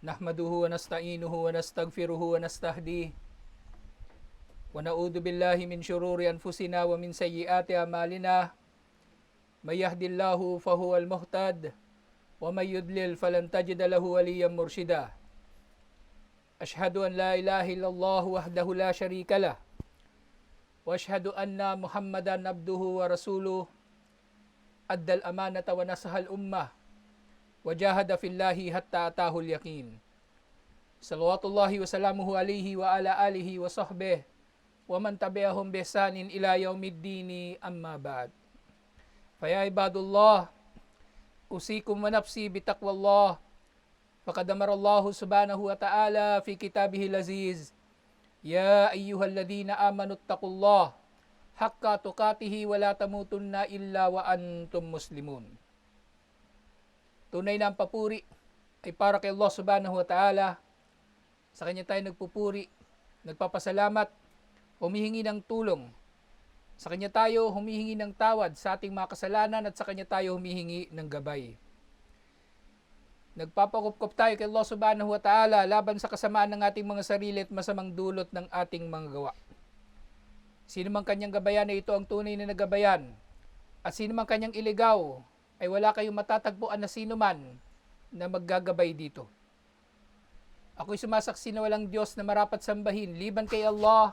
Nahmaduhu wa nasta'inuhu wa nastaghfiruhu wa nastahdihi wa na'udzu billahi min shururi anfusina wa min sayyiati a'malina. May yahdihillahu fahuwal muhtad wa may yudlil falan tajida lahu waliyyan murshida. Ashhadu an la ilaha illallah wahdahu la syarika lah wa ashhadu anna Muhammadan abduhu wa rasuluh. Addal amanata wa nasahal ummah wa jahada fillahi hatta atahul yaqin. Salawatullahi wa salamuhu alayhi wa ala alihi wa sahbihi wa man tabi'ahum bi ihsanin ila yaumiddin, amma ba'd. Faya ibadullah, usikum wa nafsi bitaqwallah. Faqad amara Allah subhanahu wa ta'ala fi kitabihil aziz, ya ayyuhalladhina amanu ittaqullah haqqa tuqatih wa la tamutunna illa wa antum muslimun. Tunay na ang papuri ay para kay Allah subhanahu wa ta'ala. Sa Kanya tayo nagpupuri, nagpapasalamat, humihingi ng tulong. Sa Kanya tayo humihingi ng tawad sa ating mga kasalanan at sa Kanya tayo humihingi ng gabay. Nagpapakupkop tayo kay Allah subhanahu wa ta'ala laban sa kasamaan ng ating mga sarili at masamang dulot ng ating mga gawa. Sino mang kanyang gabayan ay ito ang tunay na nagabayan. At sino mang kanyang iligaw ay wala kayong matatagpuan na sino man na maggagabay dito. Ako'y sumasaksi na walang Diyos na marapat sambahin liban kay Allah,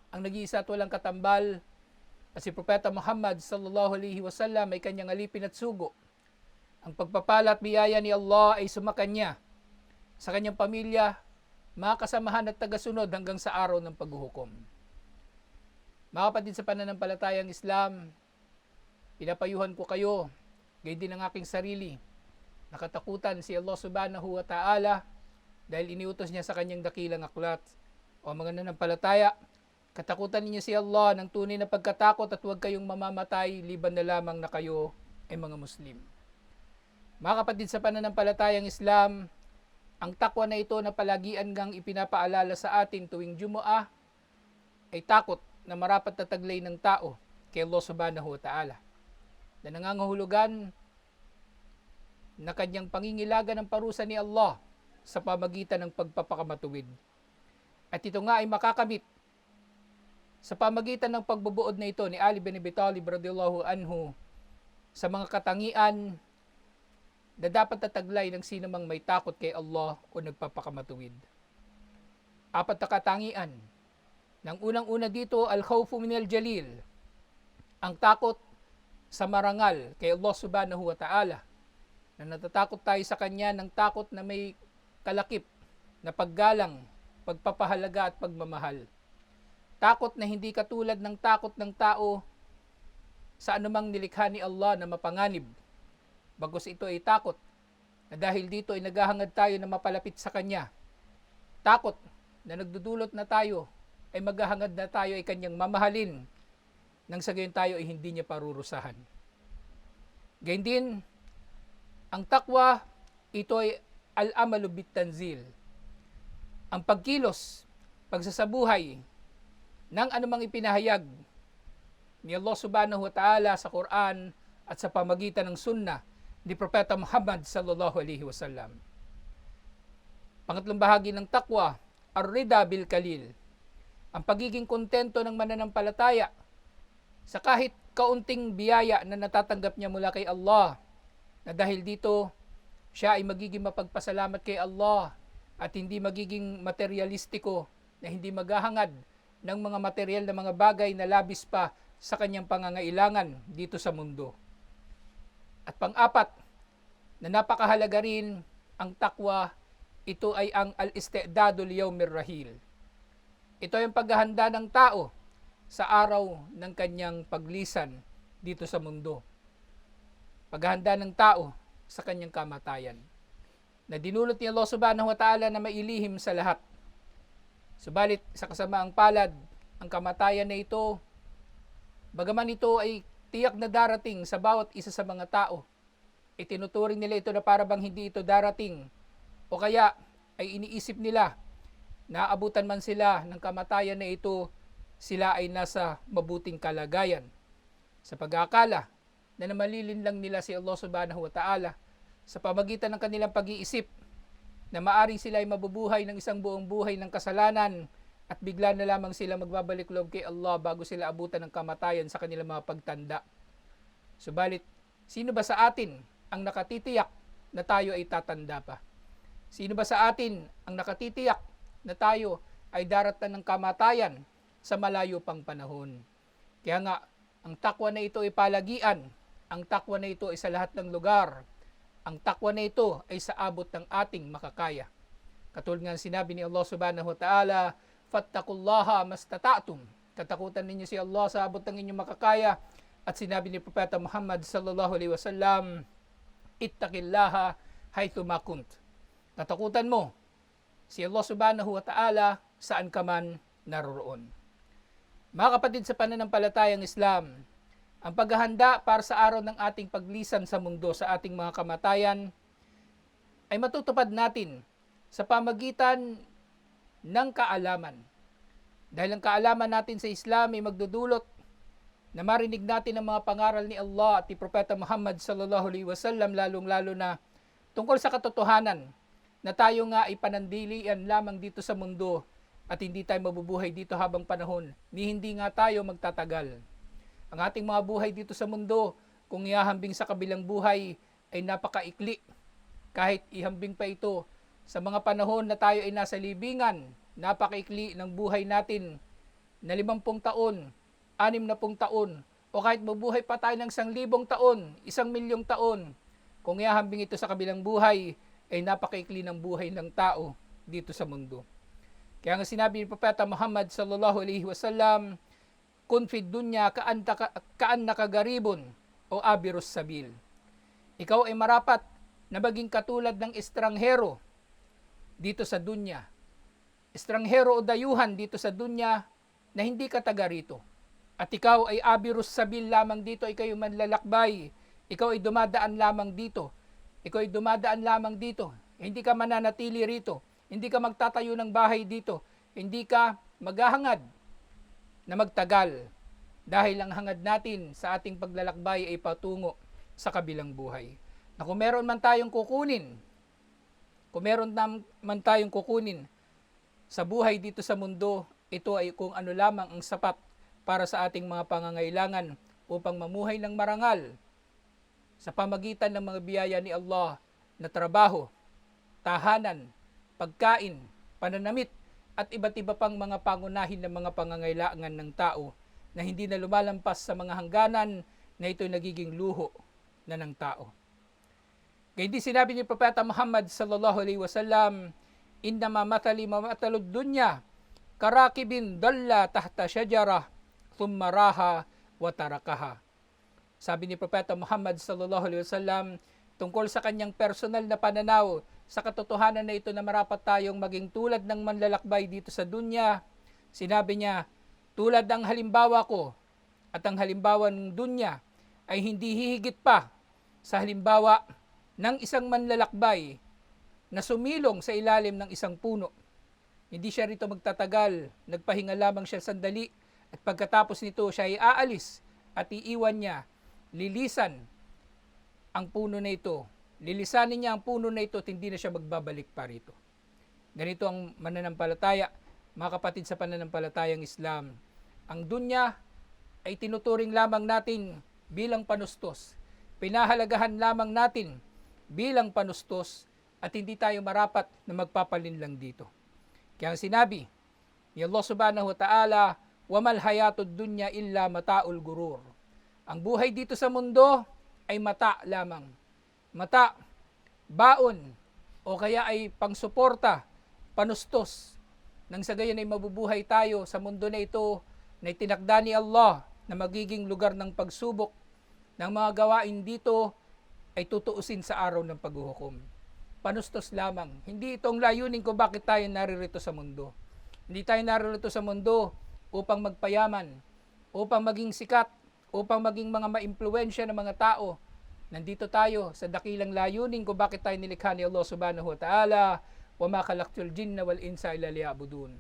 ang nag-iisa at walang katambal, at si Propeta Muhammad sallallahu alaihi wasallam ay kanyang alipin at sugo. Ang pagpapala at biyaya ni Allah ay sumakanya sa kanyang pamilya, mga kasamahan at tagasunod hanggang sa araw ng paghuhukom. Mga kapatid sa pananampalatayang Islam, pinapayuhan ko kayo, gayon din ang aking sarili, nakatakutan si Allah subhanahu wa ta'ala dahil iniutos niya sa kanyang dakilang aklat. O mga nanampalataya, katakutan ninyo si Allah ng tunay na pagkatakot at huwag kayong mamamatay liban na lamang na kayo ay mga Muslim. Mga kapatid sa pananampalatayang Islam, ang takwa na ito na palagian ngang ipinapaalala sa atin tuwing Jumu'ah ay takot na marapat na taglay ng tao kay Allah subhanahu wa ta'ala, na nangangahulugan na kanyang pangingilagan ng parusa ni Allah sa pamagitan ng pagpapakamatuwid. At ito nga ay makakamit sa pamagitan ng pagbubuod na ito ni Ali bin Abi Talib radhiyallahu anhu sa mga katangian na dapat tataglay ng sino mang may takot kay Allah o nagpapakamatuwid. 4 na katangian. Nang unang-una dito, al-khawfu minal jalil, ang takot sa marangal kay Allah subhanahu wa ta'ala, na natatakot tayo sa Kanya ng takot na may kalakip na paggalang, pagpapahalaga at pagmamahal. Takot na hindi katulad ng takot ng tao sa anumang nilikha ni Allah na mapanganib. Bagkus ito ay takot na dahil dito ay naghahangad tayo na mapalapit sa Kanya. Takot na nagdudulot na tayo ay maghahangad na tayo ay Kanyang mamahalin nang sa gayon tayo ay hindi Niya parurusahan. Gayon din, ang takwa, ito ay al-amalu bit-tanzil. Ang pagkilos, pagsasabuhay ng anumang ipinahayag ni Allah subhanahu wa ta'ala sa Quran at sa pamagitan ng sunnah ni Propeta Muhammad sallallahu alaihi wasallam. Pangatlong bahagi ng takwa, ar-rida bil kalil. Ang pagiging kontento ng mananampalataya sa kahit kaunting biyaya na natatanggap niya mula kay Allah, na dahil dito siya ay magiging mapagpasalamat kay Allah at hindi magiging materialistiko na hindi maghahangad ng mga material na mga bagay na labis pa sa kanyang pangangailangan dito sa mundo. At pang-4, na napakahalaga rin ang takwa, ito ay ang al-istidadu liyawmir rahil. Ito ay ang paghahanda ng tao sa araw ng kanyang paglisan dito sa mundo. Paghahanda ng tao sa kanyang kamatayan, na dinulot ni Allah subhanahu wa ta'ala na mailihim sa lahat. Subalit sa kasamaang palad, ang kamatayan na ito, bagaman ito ay tiyak na darating sa bawat isa sa mga tao, itinuturing nila ito na para bang hindi ito darating, o kaya ay iniisip nila na abutan man sila ng kamatayan na ito, sila ay nasa mabuting kalagayan. Sa pag-aakala na namalilin lang nila si Allah subhanahu wa ta'ala sa pamagitan ng kanilang pag-iisip na maaring sila ay mabubuhay ng isang buong buhay ng kasalanan at bigla na lamang sila magbabalik loob kay Allah bago sila abutan ng kamatayan sa kanilang mga pagtanda. Subalit, sino ba sa atin ang nakatitiyak na tayo ay tatanda pa? Sino ba sa atin ang nakatitiyak na tayo ay daratan ng kamatayan sa malayo pang panahon? Kaya nga, ang takwa na ito ay palagian. Ang takwa na ito ay sa lahat ng lugar. Ang takwa na ito ay sa abot ng ating makakaya. Katulad nga sinabi ni Allah subhanahu wa ta'ala, fattakullaha mastata'tum. Katakutan ninyo si Allah sa abot ng inyong makakaya. At sinabi ni Propeta Muhammad sallallahu alaihi wasallam, ittaqillaha haythu ma kunt. Tatakutan mo si Allah subhanahu wa ta'ala saan ka man naroroon. Mga kapatid sa pananampalatayang Islam, ang paghahanda para sa araw ng ating paglisan sa mundo sa ating mga kamatayan ay matutupad natin sa pamagitan ng kaalaman. Dahil ang kaalaman natin sa Islam ay magdudulot na marinig natin ang mga pangaral ni Allah at ni Propeta Muhammad sallallahu alaihi wasallam, lalong-lalo na tungkol sa katotohanan na tayo nga ay panandilian lamang dito sa mundo at hindi tayo mabubuhay dito habang panahon, ni hindi nga tayo magtatagal. Ang ating mga buhay dito sa mundo, kung ihahambing sa kabilang buhay, ay napakaikli. Kahit ihambing pa ito sa mga panahon na tayo ay nasa libingan, napakaikli ng buhay natin na 50 taon, 60 taon, o kahit mabuhay pa tayo ng 1,000 taon, 1,000,000 taon, kung ihahambing ito sa kabilang buhay, ay napakaikli ng buhay ng tao dito sa mundo. Kaya nga sinabi ni Propeta Muhammad sallallahu alaihi wasallam, kun fid dunya kaan nakagaribon o abirus sabil. Ikaw ay marapat na maging katulad ng estranghero dito sa dunya. Estranghero o dayuhan dito sa dunya na hindi ka taga rito. At ikaw ay abirus sabil lamang dito, ikaw ay manlalakbay. Ikaw ay dumadaan lamang dito. Ikaw ay dumadaan lamang dito. Hindi ka mananatili rito. Hindi ka magtatayo ng bahay dito. Hindi ka maghahangad na magtagal. Dahil ang hangad natin sa ating paglalakbay ay patungo sa kabilang buhay. Na kung meron man tayong kukunin sa buhay dito sa mundo, ito ay kung ano lamang ang sapat para sa ating mga pangangailangan upang mamuhay ng marangal sa pamagitan ng mga biyaya ni Allah na trabaho, tahanan, pagkain, pananamit, at iba't iba pang mga pangunahin ng mga pangangailangan ng tao na hindi na lumalampas sa mga hangganan na ito'y nagiging luho na ng tao. Kaya di sinabi ni Propeta Muhammad sallallahu alaihi wasallam, innama mathali matalud dunya karakibin dalla tahta syajarah thumma raha wa tarakaha. Sabi ni Propeta Muhammad sallallahu alaihi wasallam tungkol sa kanyang personal na pananaw sa katotohanan na ito na marapat tayong maging tulad ng manlalakbay dito sa dunya. Sinabi niya, tulad ng halimbawa ko at ang halimbawa ng dunya ay hindi hihigit pa sa halimbawa ng isang manlalakbay na sumilong sa ilalim ng isang puno. Hindi siya rito magtatagal, nagpahinga lamang siya sandali at pagkatapos nito siya ay aalis at iiwan niya, lilisan ang puno na ito. Lilisanin niya ang puno na ito at hindi na siya magbabalik pa rito. Ganito ang mananampalataya, mga kapatid sa pananampalatayang Islam. Ang dunya ay tinuturing lamang natin bilang panustos. Pinahalagahan lamang natin bilang panustos at hindi tayo marapat na magpapalinlang dito. Kaya ang sinabi ni Allah subhanahu wa ta'ala, wamal hayatud dunya illa mataul gurur. Ang buhay dito sa mundo ay mata lamang. Mata, baon, o kaya ay pangsuporta, panustos. Nang sa gayon ay mabubuhay tayo sa mundo na ito na itinakda ni Allah na magiging lugar ng pagsubok ng mga gawain dito ay tutuusin sa araw ng paghuhukom. Panustos lamang. Hindi itong layunin ko bakit tayo naririto sa mundo. Hindi tayo naririto sa mundo upang magpayaman, upang maging sikat, upang maging mga maimpluwensya ng mga tao. Nandito tayo sa dakilang layunin kung bakit tayo nilikha ni Allah subhanahu wa ta'ala, wa ma khalaqtul jinna wal insa illa liya'budun.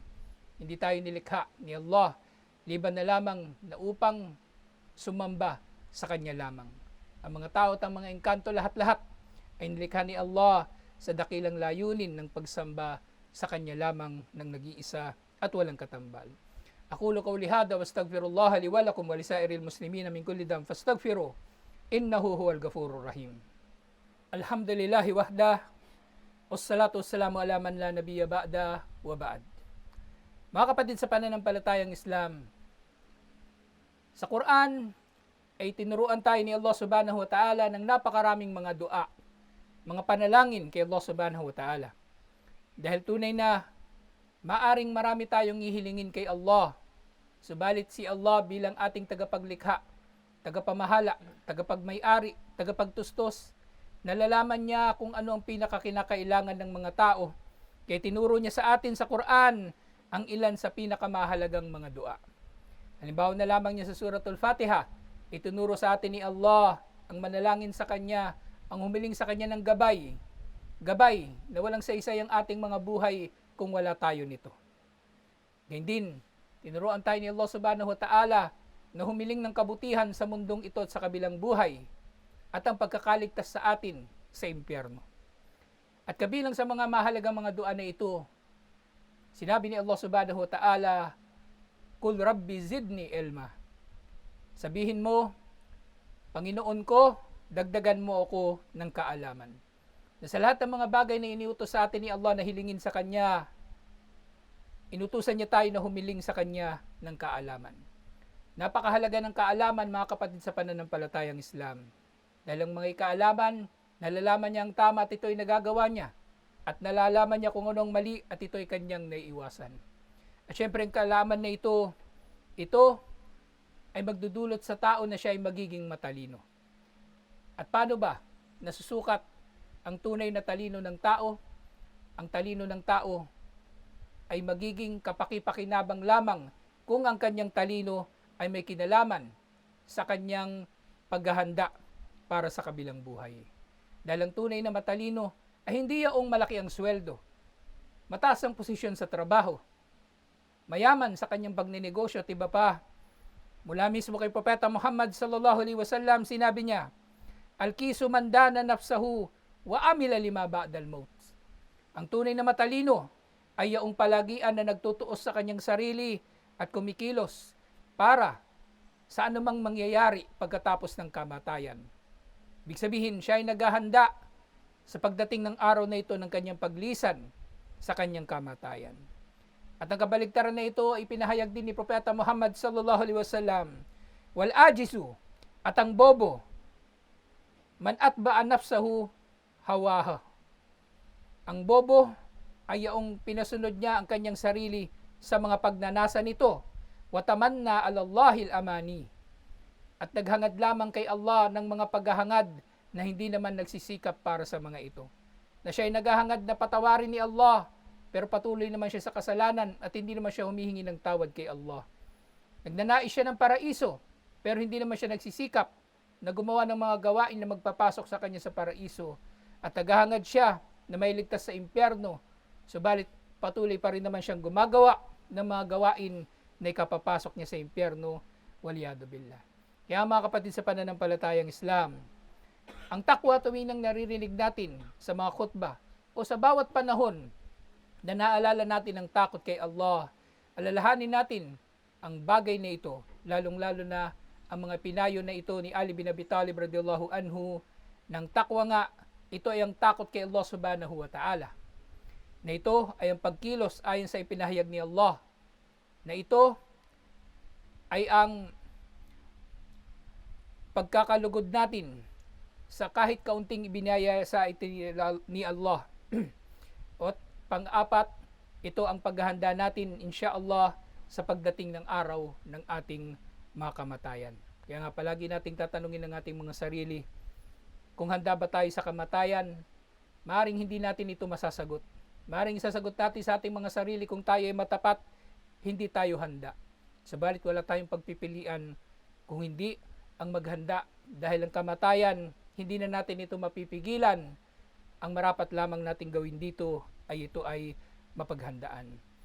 Hindi tayo nilikha ni Allah liban na lamang na upang sumamba sa Kanya lamang. Ang mga tao at ang mga engkanto lahat-lahat ay nilikha ni Allah sa dakilang layunin ng pagsamba sa Kanya lamang ng nag-iisa at walang katambal. Aqulu qawli hada wastaghfirullaha li wa lakum wa lisairil muslimina min kulli dhanbin fastaghfiruhu innahu huwal ghafurur rahim. Alhamdulillahi wahda wassalatu wassalamu ala man la nabiyya ba'da wa ba'd. Mga kapatid sa pananampalatayang Islam, sa Quran ay tinuruan tayo ni Allah subhanahu wa ta'ala ng napakaraming mga dua, mga panalangin kay Allah subhanahu wa ta'ala. Dahil tunay na maaring marami tayong ihilingin kay Allah, subalit si Allah bilang ating tagapaglikha, tagapamahala, tagapagmay-ari, tagapagtustos, nalalaman niya kung ano ang pinakakinakailangan ng mga tao. Kaya tinuro niya sa atin sa Quran ang ilan sa pinakamahalagang mga dua. Halimbawa na lamang niya sa Suratul Fatiha, itinuro sa atin ni Allah ang manalangin sa Kanya, ang humiling sa Kanya ng gabay na walang saysay ang ating mga buhay kung wala tayo nito. Ganyan din, tinuruan tayo ni Allah subhanahu wa ta'ala na humiling ng kabutihan sa mundong ito at sa kabilang buhay at ang pagkakaligtas sa atin sa impyerno. At kabilang sa mga mahalagang mga dua na ito, sinabi ni Allah subhanahu wa ta'ala, Qul Rabbi zidni ilma. Sabihin mo, Panginoon ko, dagdagan mo ako ng kaalaman. Na sa lahat ng mga bagay na iniutos sa atin ni Allah na hilingin sa Kanya, inutusan niya tayo na humiling sa Kanya ng kaalaman. Napakahalaga ng kaalaman, mga kapatid sa pananampalatayang Islam. Dahil ang mga kaalaman, nalalaman niya ang tama at ito'y nagagawa niya. At nalalaman niya kung anong mali at ito'y kanyang naiiwasan. At syempre ang kaalaman na ito ay magdudulot sa tao na siya ay magiging matalino. At paano ba nasusukat ang tunay na talino ng tao? Ang talino ng tao ay magiging kapaki-pakinabang lamang kung ang kanyang talino ay may kinalaman sa kanyang paghahanda para sa kabilang buhay. Dahil ang tunay na matalino ay hindi yaong malaki ang sweldo, mataas ang posisyon sa trabaho, mayaman sa kanyang pagninegosyo at iba pa. Mula mismo kay Propeta Muhammad sallallahu alaihi wasallam, sinabi niya, Al-kisu man dana nafsahu wa amila lima ba'dal maut. Ang tunay na matalino ay yaong palagian na nagtutuos sa kanyang sarili at kumikilos para sa anumang mangyayari pagkatapos ng kamatayan. Ibig sabihin, siya ay naghahanda sa pagdating ng araw na ito ng kanyang paglisan sa kanyang kamatayan. At ang kabaligtaran na ito ay pinahayag din ni Propeta Muhammad sallallahu alaihi wasallam, wal ajizu, at ang bobo, man atba'a nafsahu hawaha. Ang bobo ay yaong pinasunod niya ang kanyang sarili sa mga pagnanasa nito. Watamanna alallahil amani. At naghangad lamang kay Allah ng mga paghahangad na hindi naman nagsisikap para sa mga ito. Na siya ay naghahangad na patawarin ni Allah, pero patuloy naman siya sa kasalanan at hindi naman siya humihingi ng tawad kay Allah. Nagnanais siya ng paraiso, pero hindi naman siya nagsisikap na gumawa ng mga gawain na magpapasok sa kanya sa paraiso. At naghahangad siya na may ligtas sa impyerno, subalit patuloy pa rin naman siyang gumagawa ng mga gawain na ikapapasok niya sa impyerno, waliyadu billah. Kaya mga kapatid sa pananampalatayang Islam, ang takwa tuwing nang naririnig natin sa mga khutbah o sa bawat panahon na naalala natin ang takot kay Allah, alalahanin natin ang bagay na ito, lalong-lalo na ang mga pinayo na ito ni Ali bin Abi Talib radhiyallahu anhu ng takwa nga. Ito ay ang takot kay Allah subhanahu wa ta'ala. Na ito ay ang pagkilos ayon sa ipinahayag ni Allah. Na ito ay ang pagkakalugod natin sa kahit kaunting ibinaya sa itin ni Allah. At pang-apat, ito ang paghahanda natin insyaAllah sa pagdating ng araw ng ating mga kamatayan. Kaya nga palagi nating tatanungin ng ating mga sarili, kung handa ba tayo sa kamatayan, maaaring hindi natin ito masasagot. Maaaring isasagot natin sa ating mga sarili kung tayo ay matapat, hindi tayo handa. Sabalit wala tayong pagpipilian kung hindi ang maghanda, dahil ang kamatayan, hindi na natin ito mapipigilan. Ang marapat lamang nating gawin dito ay ito ay mapaghandaan.